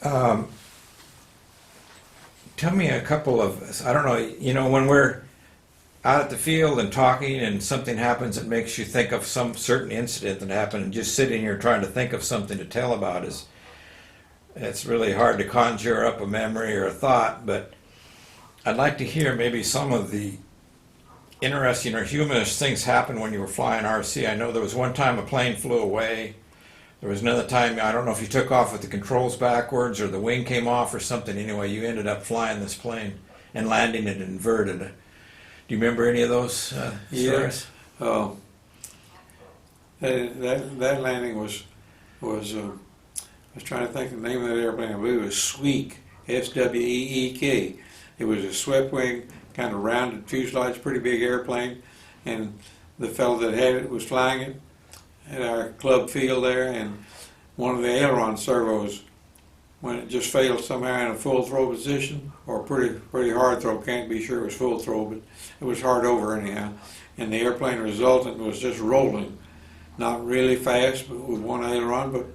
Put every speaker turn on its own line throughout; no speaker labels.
Um, Tell me a couple of, I don't know, when we're out at the field and talking and something happens that makes you think of some certain incident that happened, and just sitting here trying to think of something to tell about it's really hard to conjure up a memory or a thought, but I'd like to hear maybe some of the interesting or humorous things happen when you were flying RC. I know there was one time a plane flew away. There was another time, I don't know if you took off with the controls backwards or the wing came off or something. Anyway, you ended up flying this plane and landing it inverted. Do you remember any of those
Yes.
stories?
That landing was I was trying to think of the name of that airplane. I believe it was Sweek, Sweek. It was a swept wing, kind of rounded fuselage, pretty big airplane, and the fellow that had it was flying it at our club field there, and one of the aileron servos, when it just failed somehow in a full throw position, or pretty hard throw, can't be sure it was full throw, but it was hard over anyhow, and the airplane resultant was just rolling, not really fast, but with one aileron, but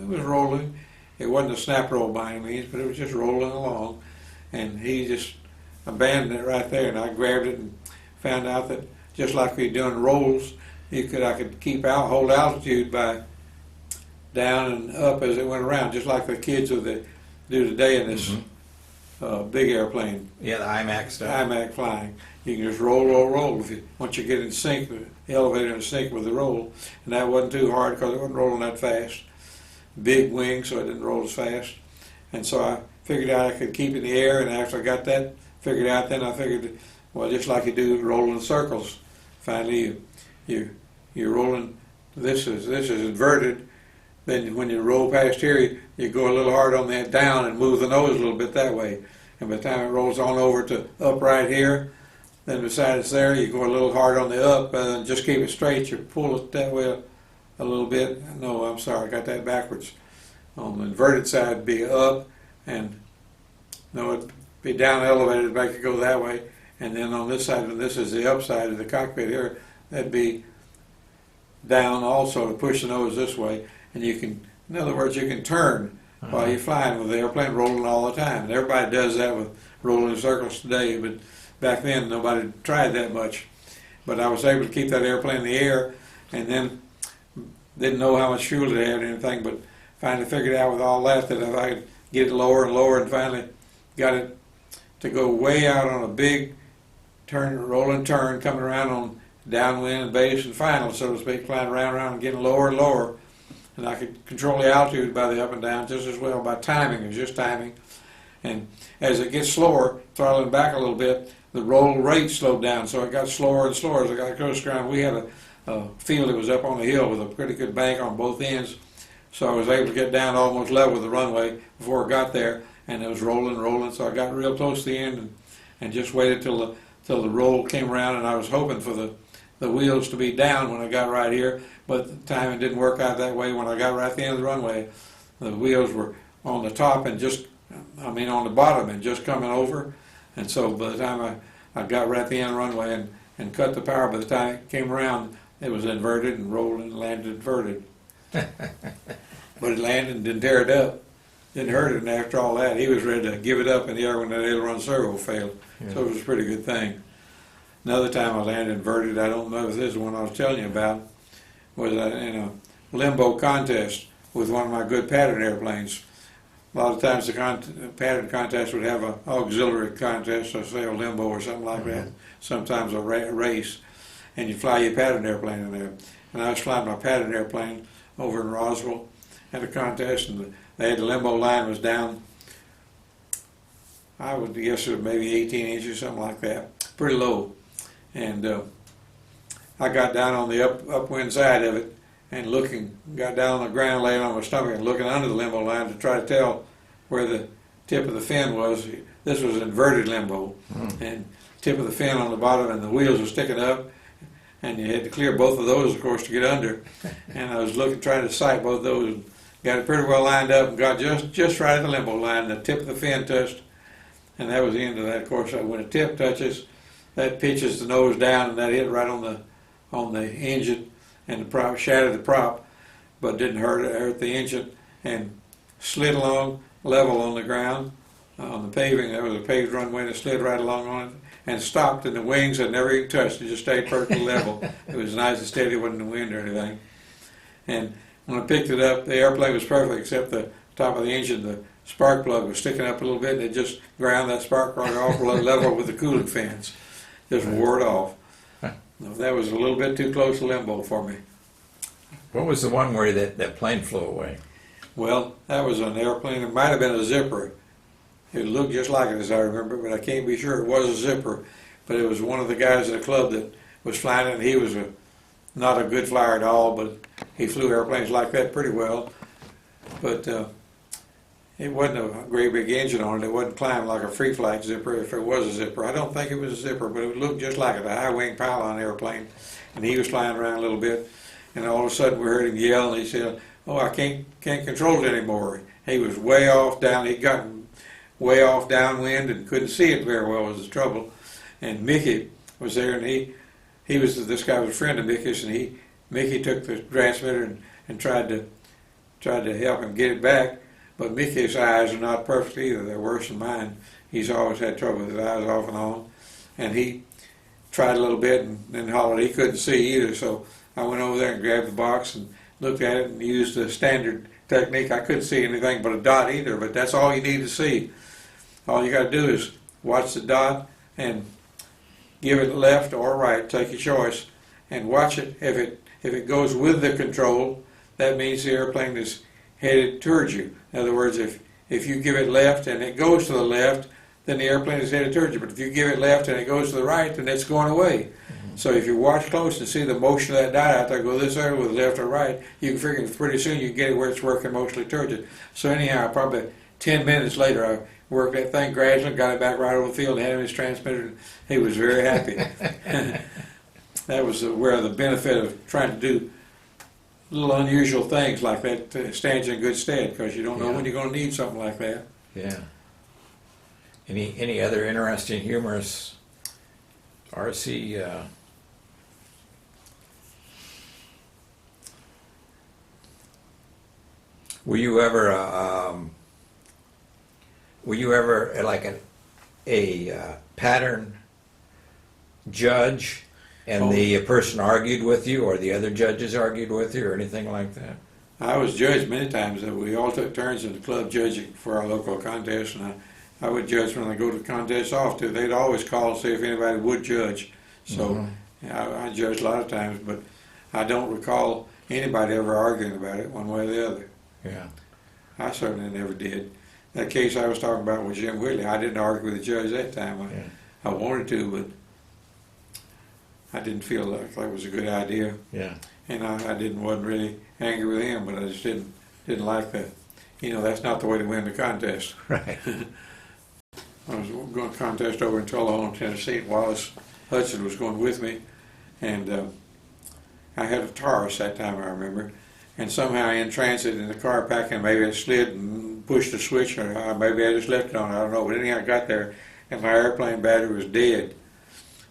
it was rolling. It wasn't a snap roll by any means, but it was just rolling along, and he just abandoned it right there, and I grabbed it and found out that just like we'd done rolls, I could hold altitude by down and up as it went around, just like the kids do today in this big airplane.
Yeah, the IMAX stuff.
IMAC flying. You can just roll. Once you get in sync, the elevator in sync with the roll, and that wasn't too hard because it wasn't rolling that fast. Big wing, so it didn't roll as fast. And so I figured out I could keep it in the air, and after I got that figured out, then I figured, well, just like you do rolling circles. Finally, you're rolling. This is inverted. Then when you roll past here, you go a little hard on that down and move the nose a little bit that way. And by the time it rolls on over to up right here, then beside it's there, you go a little hard on the up and just keep it straight. You pull it that way a little bit. No, I'm sorry, I got that backwards. On the inverted side, it'd be up, and no, it'd be down elevated, make it go that way. And then on this side, when this is the up side of the cockpit here, that'd be down also to push the nose this way. And you can, in other words, you can turn while you're flying with the airplane rolling all the time. And everybody does that with rolling circles today, but back then nobody tried that much. But I was able to keep that airplane in the air, and then didn't know how much fuel it had or anything, but finally figured out with all that if I could get it lower and lower, and finally got it to go way out on a big rolling turn, coming around on downwind and base and final, so to speak, flying around and getting lower and lower. And I could control the altitude by the up and down just as well by timing. It was just timing. And as it gets slower, throttling back a little bit, the roll rate slowed down, so it got slower and slower as I got close to ground. We had a field that was up on the hill with a pretty good bank on both ends, so I was able to get down almost level with the runway before I got there, and it was rolling, so I got real close to the end and just waited till the roll came around, and I was hoping for the wheels to be down when I got right here, but the timing didn't work out that way. When I got right at the end of the runway, the wheels were on the top and on the bottom and just coming over, and so by the time I got right at the end of the runway and cut the power, by the time it came around, it was inverted and rolled and landed inverted. But it landed and didn't tear it up. Didn't hurt it, and after all that, he was ready to give it up in the air when that aileron servo failed. Yeah. So it was a pretty good thing. Another time I landed inverted, I don't know if this is the one I was telling you about, was in a limbo contest with one of my good pattern airplanes. A lot of times the pattern contest would have an auxiliary contest, so say a limbo or something like that, sometimes a race, and you fly your pattern airplane in there. And I was flying my pattern airplane over in Roswell at a contest, and they had the limbo line was down, I would guess it was maybe 18 inches, something like that, pretty low. And I got down on the upwind side of it and got down on the ground, laying on my stomach and looking under the limbo line to try to tell where the tip of the fin was. This was inverted limbo, and tip of the fin on the bottom, and the wheels were sticking up, and you had to clear both of those, of course, to get under. And I was trying to sight both those, and got it pretty well lined up, and got just right at the limbo line. The tip of the fin touched, and that was the end of that. Of course, when a tip touches, that pitches the nose down, and that hit right on the engine, and the prop shattered the prop, but didn't hurt the engine. And slid along level on the ground, on the paving. There was a paved runway that slid right along on it and stopped, and the wings had never even touched. It just stayed perfectly level. It was nice and steady, wasn't in the wind or anything. And when I picked it up, the airplane was perfect except the top of the engine, the spark plug was sticking up a little bit, and it just ground that spark plug off level with the cooling fans. Just wore it off. That was a little bit too close to limbo for me.
What was the one where that plane flew away?
Well, that was an airplane. It might have been a Zipper. It looked just like it, as I remember, but I can't be sure it was a Zipper. But it was one of the guys at the club that was flying it, and he was not a good flyer at all, but he flew airplanes like that pretty well. But it wasn't a great big engine on it. It wasn't climbing like a free flight Zipper if it was a Zipper. I don't think it was a Zipper, but it looked just like it, a high wing pylon airplane. And he was flying around a little bit, and all of a sudden we heard him yell, and he said, "Oh, I can't control it anymore." He was way off down. He'd gotten way off downwind and couldn't see it very well was the trouble. And Mickey was there, and this guy was a friend of Mickey's, and Mickey took the transmitter and tried to help him get it back. But Mickey's eyes are not perfect either. They're worse than mine. He's always had trouble with his eyes off and on. And he tried a little bit and then hollered. He couldn't see either, so I went over there and grabbed the box and looked at it and used the standard technique. I couldn't see anything but a dot either, but that's all you need to see. All you got to do is watch the dot and give it left or right, take your choice, and watch it. If it goes with the control, that means the airplane is headed towards you. In other words, if you give it left and it goes to the left, then the airplane is headed towards you. But if you give it left and it goes to the right, then it's going away. Mm-hmm. So if you watch close and see the motion of that dot out there go this way with left or right, you can figure pretty soon you get it where it's working mostly towards you. So anyhow, probably 10 minutes later, I worked that thing gradually, got it back right over the field, and had him his transmitter, and he was very happy. That was where the benefit of trying to do little unusual things like that stands in good stead, because you don't know when you're going to need something like that.
Yeah. Any other interesting, humorous RC? Were you ever like a pattern judge? And the person argued with you, or the other judges argued with you, or anything like that?
I was judged many times. We all took turns in the club judging for our local contests, and I would judge when I go to contests off too. They'd always call and see if anybody would judge. So I judged a lot of times, but I don't recall anybody ever arguing about it one way or the other.
Yeah.
I certainly never did. That case I was talking about with Jim Whitley, I didn't argue with the judge that time. I wanted to, but I didn't feel like that was a good idea. Yeah. And wasn't really angry with him, but I just didn't like that. That's not the way to win the contest. Right. I was going to contest over in Tullahoma, Tennessee, and Wallace Hudson was going with me, and I had a Taurus that time, I remember, and somehow in transit in the car packing, maybe it slid and pushed the switch, or maybe I just left it on, I don't know, but anyhow I got there, and my airplane battery was dead.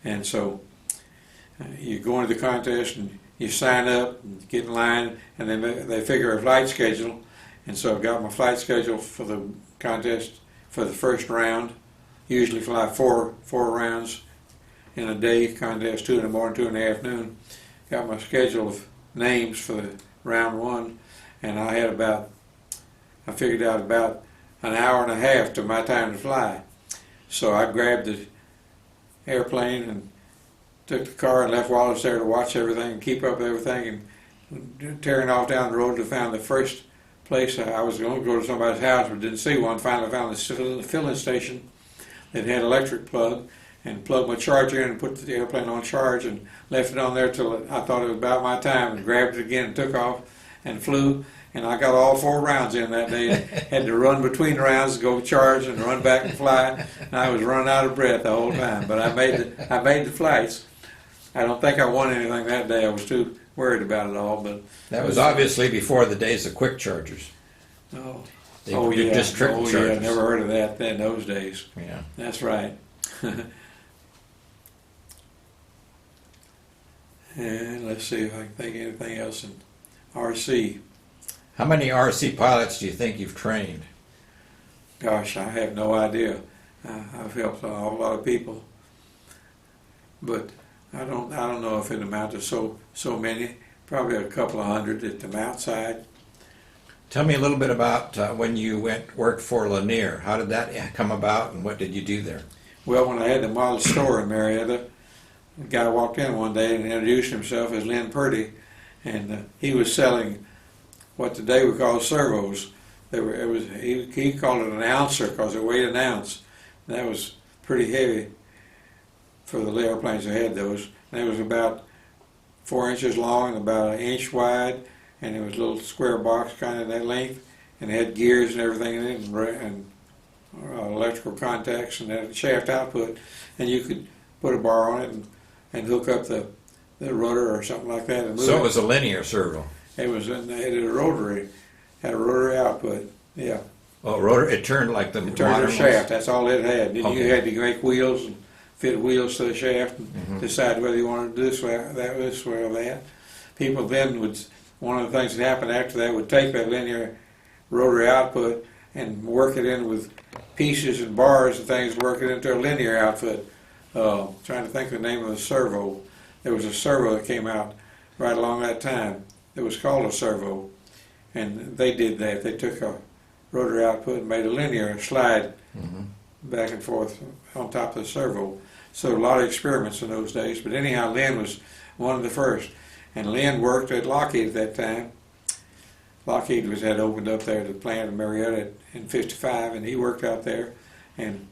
And so you go into the contest and you sign up and get in line, and then they figure a flight schedule. And so I've got my flight schedule for the contest for the first round. Usually fly four rounds in a day contest, 2 in the morning, 2 in the afternoon. Got my schedule of names for the round one, and I figured out about an hour and a half to my time to fly. So I grabbed the airplane and took the car and left Wallace there to watch everything and keep up with everything, and tearing off down the road to find the first place. I was going to go to somebody's house but didn't see one. Finally found the filling station that had an electric plug, and plugged my charger in and put the airplane on charge and left it on there till I thought it was about my time, and grabbed it again and took off and flew. And I got all 4 rounds in that day. Had to run between rounds, go charge and run back and fly. And I was running out of breath the whole time, but I made the flights. I don't think I won anything that day. I was too worried about it all. But
that was obviously before the days of quick chargers.
Yeah.
District chargers.
Yeah, I never heard of that in those days.
Yeah.
That's right. And let's see if I can think of anything else in RC.
How many RC pilots do you think you've trained?
Gosh, I have no idea. I've helped a whole lot of people, but I don't know if it amounted to so many. Probably a couple of hundred at the outside.
Tell me a little bit about when you worked for Lanier. How did that come about, and what did you do there?
Well, when I had the model store in Marietta, a guy walked in one day and introduced himself as Lynn Purdy, and he was selling what today we call servos. He called it an ouncer because it weighed an ounce. And that was pretty heavy for the airplanes that had those. And it was about 4 inches long and about an inch wide, and it was a little square box kind of that length, and it had gears and everything in it, and electrical contacts, and had a shaft output, and you could put a bar on it and hook up the rotor or something like that. And move
So it was a linear servo.
It was it had a rotary output. Yeah.
Well, rotor. It turned like the
It turned
modern
a shaft.
ones?
That's all it had. Then
Okay.
you had to make wheels and fit wheels to the shaft and
Mhm.
decide whether you wanted to do this way, this way, or that. People then would. One of the things that happened after that would take that linear rotary output and work it in with pieces and bars and things, work it into a linear output. Trying to think of the name of the servo. There was a servo that came out right along that time. It was called a servo, and they did that. They took a rotary output and made a linear slide
Mhm.
back and forth on top of the servo. So a lot of experiments in those days. But anyhow, Lynn was one of the first, and Lynn worked at Lockheed at that time. Lockheed had opened up there the plant in Marietta in '55, and he worked out there, and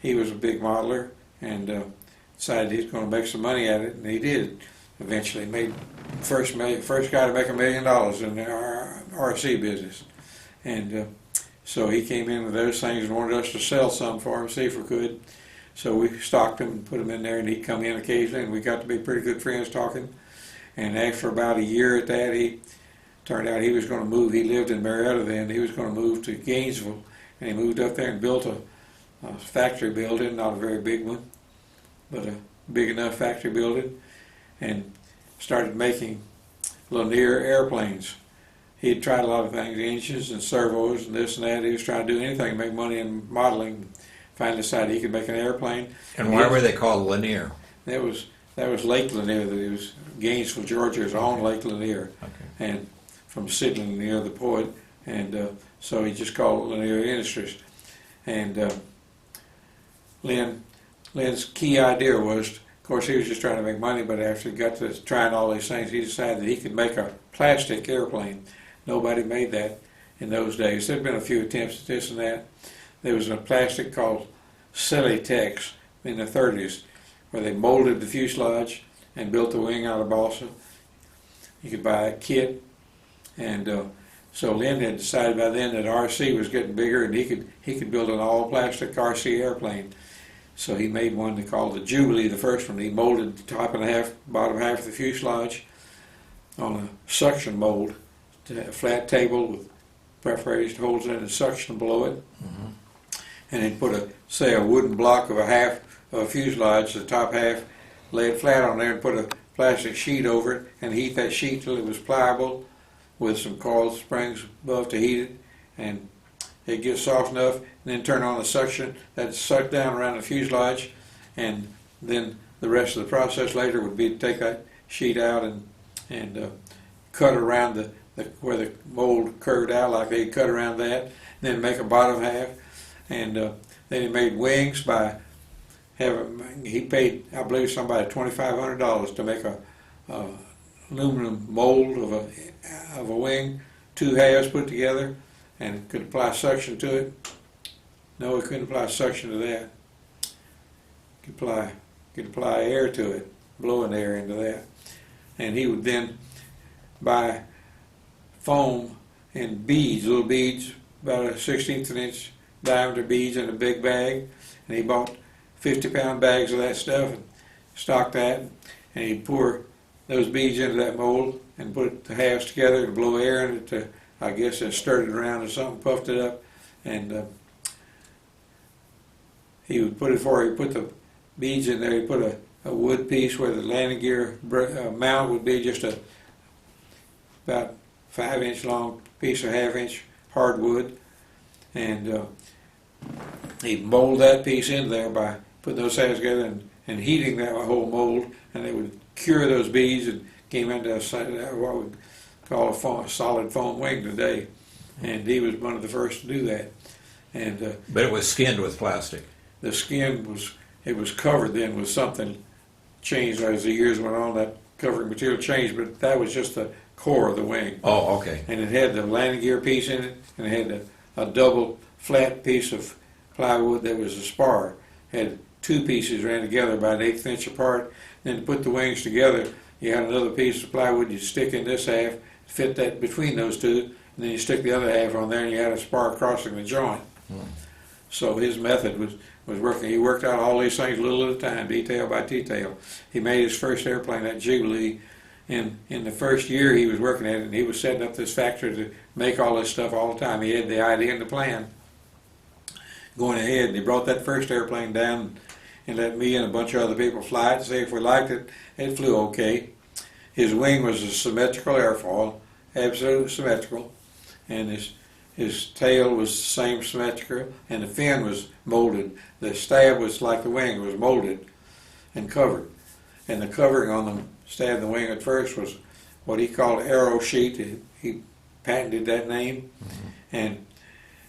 he was a big modeler, and decided he was going to make some money at it, and he did. Eventually, made first guy to make $1 million in the RC business, and so he came in with those things and wanted us to sell some for him, see if we could. So we stocked him and put him in there, and he'd come in occasionally, and we got to be pretty good friends talking. And after about a year at that, he turned out he was going to move. He lived in Marietta then. He was going to move to Gainesville, and he moved up there and built a factory building, not a very big one, but a big enough factory building, and started making Lanier airplanes. He had tried a lot of things, engines and servos and this and that. He was trying to do anything to make money in modeling. Finally decided he could make an airplane.
And why were they called Lanier?
That was Lake Lanier. That it was Gainesville, Georgia, is on Lake Lanier,
Okay.
and from Sidney Lanier, the poet, and so he just called it Lanier Industries. And Lynn's key idea was, of course, he was just trying to make money, but after he got to trying all these things, he decided that he could make a plastic airplane. Nobody made that in those days. There had been a few attempts at this and that. There was a plastic called Celitex in the 30s, where they molded the fuselage and built the wing out of balsa. You could buy a kit, and so Lynn had decided by then that RC was getting bigger, and he could build an all plastic RC airplane. So he made one they called the Jubilee, the first one. He molded the top and half, bottom half of the fuselage on a suction mold, to a flat table with perforated holes in it and suction below it.
Mhm.
And he'd put a wooden block of a fuselage, the top half, lay it flat on there and put a plastic sheet over it and heat that sheet till it was pliable with some coil springs above to heat it, and it gets soft enough, and then turn on the suction that sucked down around the fuselage, and then the rest of the process later would be to take that sheet out and cut around where the mold curved out, like they cut around that, and then make a bottom half, and then he made wings by he paid, I believe, somebody $2,500 to make a aluminum mold of a wing, two halves put together, and could apply suction to it. No, he couldn't apply suction to that. Could apply air to it, blowing air into that. And he would then buy foam and beads, little beads, about a 1/16 of an inch diameter beads in a big bag. And he bought 50-pound bags of that stuff and stocked that. And he'd pour those beads into that mold and put the halves together and blow air in it to, I guess, stirred it around or something, puffed it up, and he would put the beads in there. He put a wood piece where the landing gear mount would be, just about 5-inch long piece of 1/2-inch hardwood, and he molded that piece in there by putting those halves together and heating that whole mold, and they would cure those beads and came into what we call a solid foam wing today. And he was one of the first to do that. And
But it was skinned with plastic.
the skin was covered then with something, changed as the years went on. That covering material changed, but that was just the core of the wing.
Oh, okay.
And it had the landing gear piece in it, and it had a double flat piece of plywood that was a spar. Had two pieces ran together about 1/8 inch apart. Then to put the wings together, you had another piece of plywood you stick in this half, fit that between those two, and then you stick the other half on there, and you had a spar crossing the joint. So his method was working. He worked out all these things a little at a time, detail by detail. He made his first airplane, that Jubilee, in the first year he was working at it, and he was setting up this factory to make all this stuff all the time. He had the idea and the plan going ahead, and he brought that first airplane down and let me and a bunch of other people fly it to see if we liked it. It flew okay. His wing was a symmetrical airfoil, absolutely symmetrical, and his tail was the same symmetrical, and the fin was molded. The stab was like the wing, was molded and covered. And the covering on the stab of the wing at first was what he called aero sheet. He patented that name, and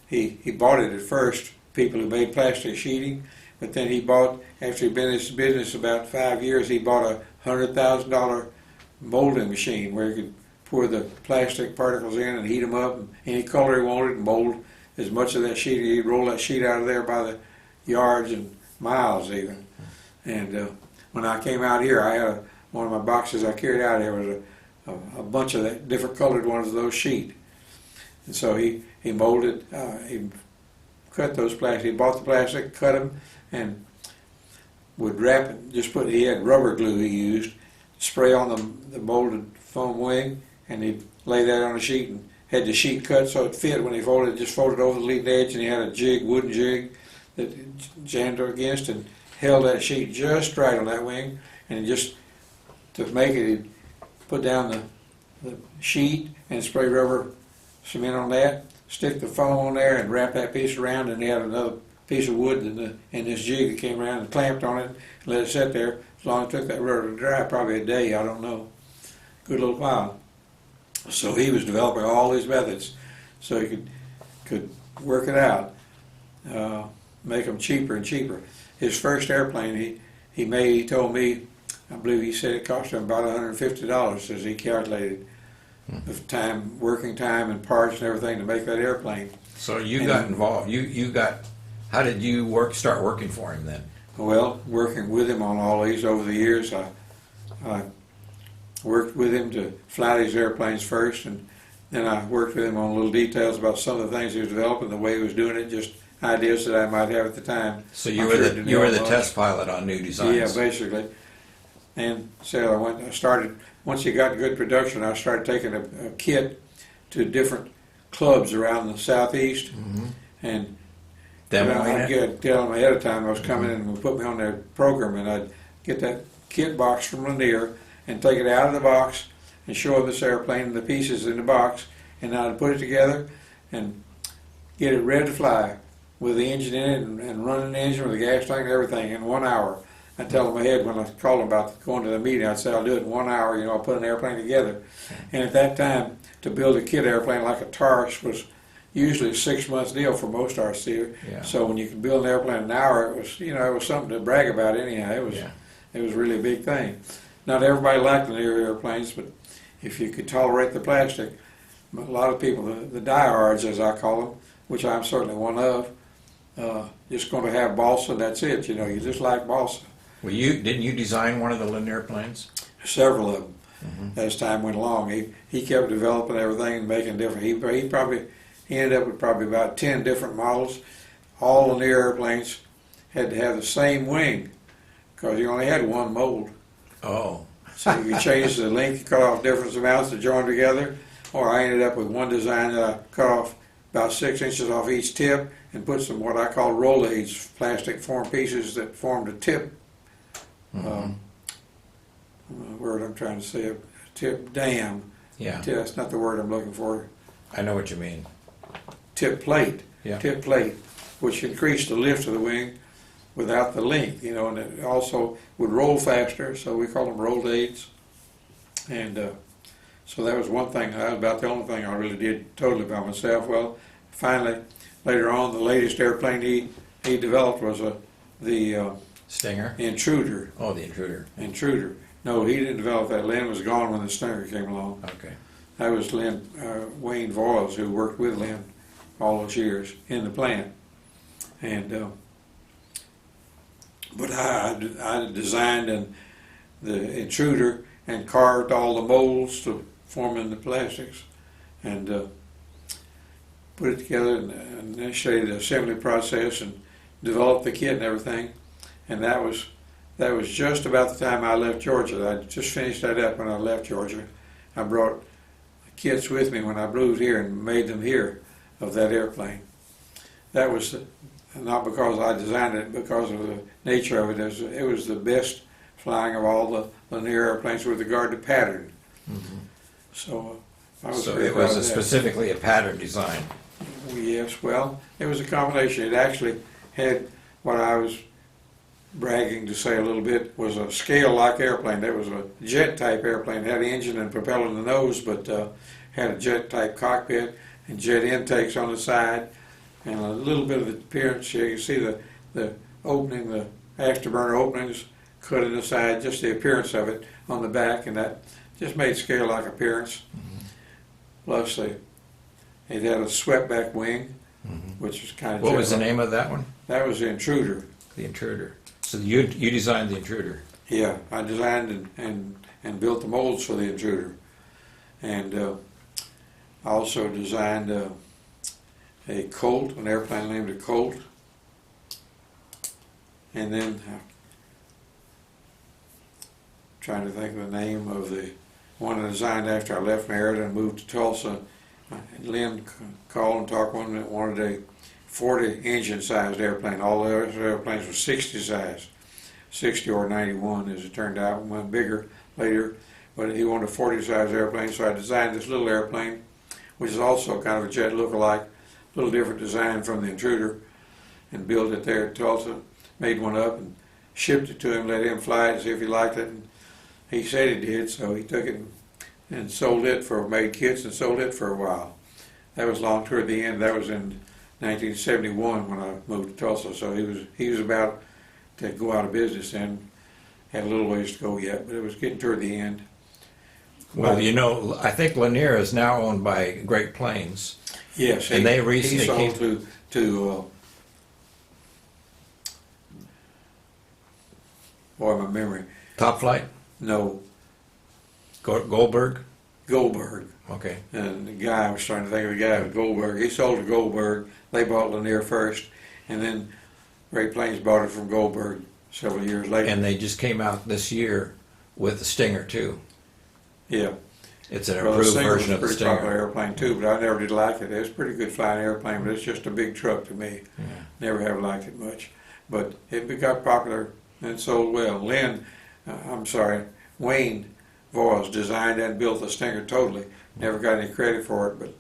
he bought it at first, people who made plastic sheeting, but then he bought, after he'd been in his business about 5 years, he bought a $100,000 molding machine where he could pour the plastic particles in and heat them up, and any color he wanted, and mold as much of that sheet. He'd roll that sheet out of there by the yards and miles even. And when I came out here, I had one of my boxes I carried out here was a bunch of that different colored ones of those sheet. And so he molded, he cut those plastic, he bought the plastic, cut them, and would wrap it, he had rubber glue he used, spray on the molded foam wing, and he'd lay that on a sheet and had the sheet cut so it fit when he folded it, just folded over the leading edge, and he had a jig, wooden jig that jammed against and held that sheet just right on that wing, and just to make it, he'd put down the sheet and spray rubber cement on that, stick the foam on there and wrap that piece around, and he had another piece of wood in this jig that came around and clamped on it and let it sit there. As long as it took that rubber to dry, probably a day, I don't know. Good little while. So he was developing all these methods so he could work it out, make them cheaper and cheaper. His first airplane he made, he told me, I believe he said it cost him about $150 as he calculated the time, working time and parts and everything to make that airplane.
So you got involved. How did you start working for him then?
Well, working with him on all these over the years, I worked with him to fly these airplanes first, and then I worked with him on little details about some of the things he was developing, the way he was doing it, just ideas that I might have at the time.
So you were the test pilot on new designs.
Yeah, basically. And so I started, once you got good production, I started taking a kit to different clubs around the southeast, and I'd tell them ahead of time I was coming in and would put me on their program, and I'd get that kit box from Lanier and take it out of the box and show them this airplane and the pieces in the box, and I'd put it together and get it ready to fly with the engine in it and running the engine with the gas tank and everything in 1 hour. I'd tell them ahead when I called them about going to the meeting, I'd say I'll do it in 1 hour, I'll put an airplane together. And at that time, to build a kit airplane like a Taurus was usually a 6 month deal for most RC.
Yeah.
So when you could build an airplane in an hour, it was something to brag about anyhow. It was really a big thing. Not everybody liked Lanier airplanes, but if you could tolerate the plastic, a lot of people, the diehards as I call them, which I'm certainly one of, just going to have balsa, that's it. You just like balsa.
Well, didn't you design one of the Lanier planes?
Several of them. As time went along, he kept developing everything and making different. He ended up with probably about 10 different models. All Lanier airplanes had to have the same wing because you only had one mold.
Oh.
So you could change the length, cut off different amounts to join together. Or I ended up with one design that I cut off about 6 inches off each tip and put some what I call rollades, plastic form pieces that formed a tip. Word I'm trying to say, a tip dam
Yeah,
That's not the word I'm looking for.
I know what you mean.
Tip plate.
Yeah.
Tip plate, which increased the lift of the wing without the length, and it also would roll faster, so we call them roll aids. And so that was one thing, that was about the only thing I really did totally by myself. Well, finally, later on, the latest airplane he developed was the
Stinger?
Intruder.
Oh, the Intruder.
Intruder. No, he didn't develop that. Lynn was gone when the Stinger came along.
Okay.
That was Wayne Voiles, who worked with Lynn all those years in the plant. And but I designed the Intruder and carved all the molds to form in the plastics, and put it together and initiated the assembly process and developed the kit and everything. And that was just about the time I left Georgia. I just finished that up when I left Georgia. I brought kits with me when I moved here and made them here of that airplane. That was not because I designed it, because of the nature of it. It was the best flying of all the Lanier airplanes with regard to pattern.
Mm-hmm.
So I was
So
very
it
proud
was
of that.
specifically a pattern design.
Yes, well, it was a combination. It actually had what I was bragging to say a little bit was a scale-like airplane. That was a jet-type airplane. It had an engine and propeller in the nose, but had a jet-type cockpit and jet intakes on the side, and a little bit of the appearance. You can see the opening, the afterburner openings cut in the side, just the appearance of it on the back, and that just made scale-like appearance.
Mm-hmm.
Plus, it had a swept-back wing,
Mm-hmm.
which was kind of.
What was the name of that one?
That was the Intruder.
The Intruder. So you designed the Intruder.
Yeah, I designed and built the molds for the Intruder, and I also designed a Colt, an airplane named a Colt, and then trying to think of the name of the one I designed after I left Merritt and moved to Tulsa. And Lynn called and talked one that wanted a 40 engine sized airplane. All the other airplanes were 60 size, 60 or 91 as it turned out. One bigger later, but he wanted a 40 size airplane, so I designed this little airplane, which is also kind of a jet look-alike, a little different design from the Intruder, and built it there at Tulsa. Made one up and shipped it to him, let him fly it and see if he liked it. And he said he did, so he took it and sold it made kits and sold it for a while. That was long toward the end. That was in 1971 when I moved to Tulsa, so he was about to go out of business and had a little ways to go yet, but it was getting toward the end.
Well, I think Lanier is now owned by Great Plains.
Yes,
And they
he
recently
sold to boy, my memory.
Top Flight?
No,
Goldberg?
Goldberg.
Okay.
And the guy, I was trying to think of the guy, Goldberg. He sold to Goldberg. They bought Lanier first, and then Great Plains bought it from Goldberg several years later.
And they just came out this year with the Stinger too.
Yeah.
It's an
Well, the
improved
Stinger was
version
a
of the
pretty popular
Stinger.
airplane too, but I never did like it. It's a pretty good flying airplane, but it's just a big truck to me.
Yeah.
Never have liked it much. But it got popular and sold well. Wayne Voiles designed and built the Stinger totally. Never got any credit for it, but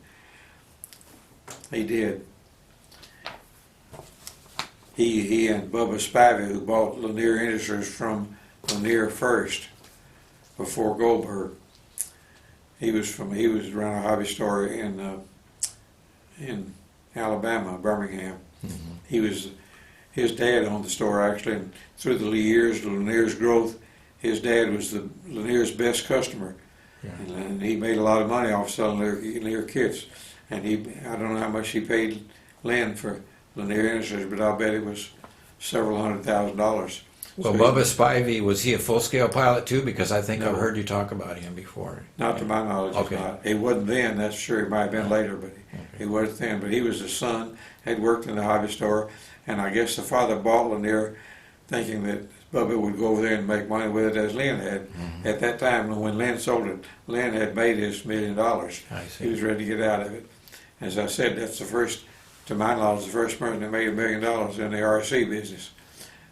he did. He and Bubba Spivey, who bought Lanier Industries from Lanier first, before Goldberg. He was running a hobby store in Alabama, Birmingham.
Mm-hmm.
His dad owned the store actually, and through the years, the Lanier's growth, his dad was the Lanier's best customer.
Yeah.
And he made a lot of money off selling Lanier kits. And I don't know how much he paid Lynn for Lanier Industries, but I'll bet it was several $100,000.
Well,
So
Bubba Spivey, was he a full-scale pilot too? Because I think
No.
I've heard you talk about him before.
Not to my knowledge,
Okay.
it's not. He wasn't then, that's sure. He might have been later, but
Okay.
he wasn't then. But he was the son, had worked in the hobby store, and I guess the father bought Lanier thinking that Bubba would go over there and make money with it as Lynn had.
Mm-hmm.
At that time, when Lynn sold it, Lynn had made his $1 million.
I see.
He was ready to get out of it. As I said, that's the first, to my knowledge, the first person that made $1 million in the RC business.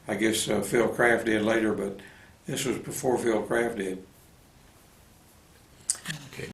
I guess Phil Kraft did later, but this was before Phil Kraft did.
Okay.